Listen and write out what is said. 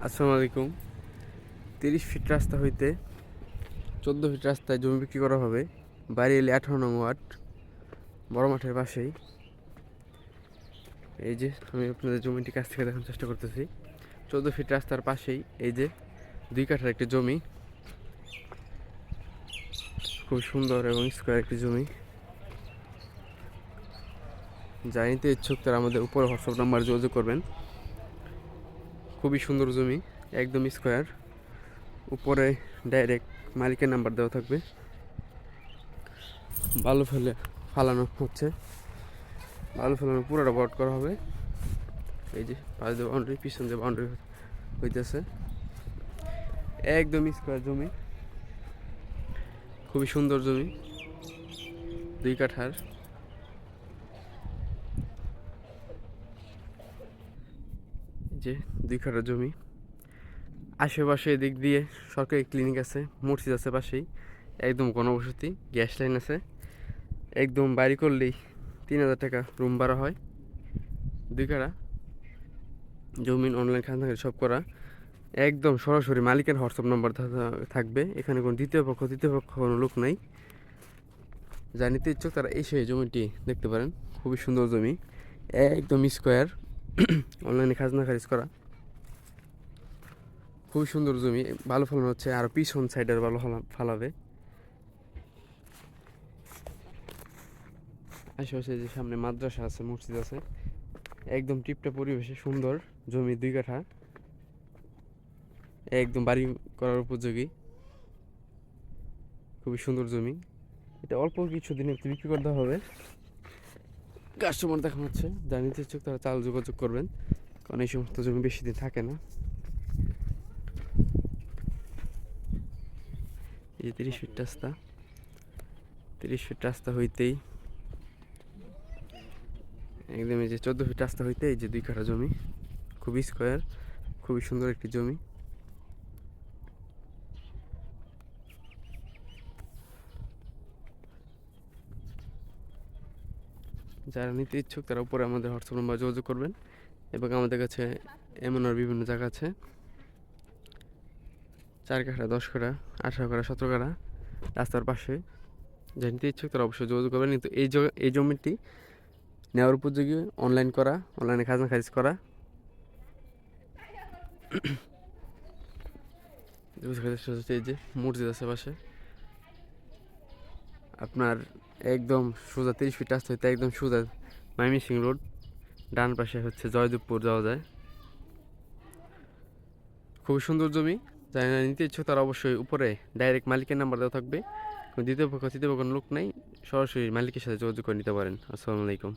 আসসালামু আলাইকুম। 30 ফিট রাস্তা হইতে 14 ফিট রাস্তায় জমি বিক্রি করা হবে বাড়িয়ালি 18 নং ওয়ার্ড বড় মাঠের পাশেই। এই যে আমি আপনাদের জমিটি কাছ থেকে দেখানোর চেষ্টা করতেছি। 14 ফিট রাস্তার পাশেই এই যে 2 কাঠার একটি জমি, খুব সুন্দর এবং স্কোয়ার একটি জমি। যারা নিতে ইচ্ছুক তারা আমাদের উপরে হোয়াটসঅ্যাপ নাম্বার যোগাযোগ করবেন। খুবই সুন্দর জমি, একদম স্কোয়ার। উপরে ডাইরেক্ট মালিকের নাম্বার দেওয়া থাকবে। বালু ফেলে ফালানো হচ্ছে, বালু ফেলানো পুরোটা বট করা হবে। এই যে পাশ দিয়ে বাউন্ডারি, পিছন দিয়ে বাউন্ডারি হইতেছে। একদম স্কোয়ার জমি, খুবই সুন্দর জমি, 2 কাঠার। যে 2 কাঠার জমি, আশেপাশে এদিক দিয়ে সরকারি ক্লিনিক আছে, মসজিদ আছে পাশেই, একদম ঘনবসতি, গ্যাস লাইন আছে। একদম বাড়ি করলেই 3000 টাকা রুম ভাড়া হয়। 2 কাঠা জমিন, অনলাইন খাজনা সব করা। একদম সরাসরি মালিকের হোয়াটসঅ্যাপ নাম্বার থাকবে। এখানে কোনো তৃতীয় পক্ষ কোনো লোক নাই। যা নিতে ইচ্ছুক তারা এসে জমিটি দেখতে পারেন। খুবই সুন্দর জমি, একদম স্কোয়ার, অনলাইনে খাজনা খারিজ করা। খুবই সুন্দর জমি, ভালো ফলন হচ্ছে। আর পিছন সাইডের ভালো ফলাবে। আশেপাশে যে সামনে মাদ্রাসা আছে, মসজিদ আছে, একদম টিপটা পরিবেশে সুন্দর জমি। 2 কাঠা, একদম বাড়ি করার উপযোগী, খুবই সুন্দর জমি। এটা অল্প কিছু দিনের বিক্রি করতে হবে। কাস্টমার দেখানো হচ্ছে, যারা নিতে ইচ্ছুক তারা চাল যোগাযোগ করবেন, কারণ এই সমস্ত জমি বেশি দিন থাকে না। এই যে 30 ফিট রাস্তা, 30 ফিট রাস্তা হইতেই একদম এই যে 14 ফিট রাস্তা হইতে এই যে 2 কাঠা জমি, খুবই স্কোয়ার, খুবই সুন্দর একটি জমি। যারা নিতে ইচ্ছুক তারা উপরে আমাদের হোয়াটসঅ্যাপ নাম্বার যোগাযোগ করবেন। এবং আমাদের কাছে এমন আর বিভিন্ন জায়গা আছে, 4 কাঠা, 10 কাঠা, 18 কাঠা, 17 কাঠা রাস্তার পাশে। যারা নিতে ইচ্ছুক তারা অবশ্যই যোগাযোগ করবেন। কিন্তু এই জমিটি নেওয়ার উপযোগী, অনলাইন করা, অনলাইনে খাজনা খারিজ করা। এই যে মসজিদ আছে পাশে আপনার, একদম সোজা 30 ফিট রাস্তা হইতে একদম সোজা ময়মনসিং রোড, ডান পাশে হচ্ছে জয়দেবপুর যাওয়া যায়। খুবই সুন্দর জমি, যারা নিতে ইচ্ছুক তারা অবশ্যই উপরে ডাইরেক্ট মালিকের নাম্বার দেওয়া থাকবে। দ্বিতীয় পক্ষ তৃতীয় পক্ষ লোক নেই, সরাসরি মালিকের সাথে যোগাযোগ করে নিতে পারেন। আসসালামু আলাইকুম।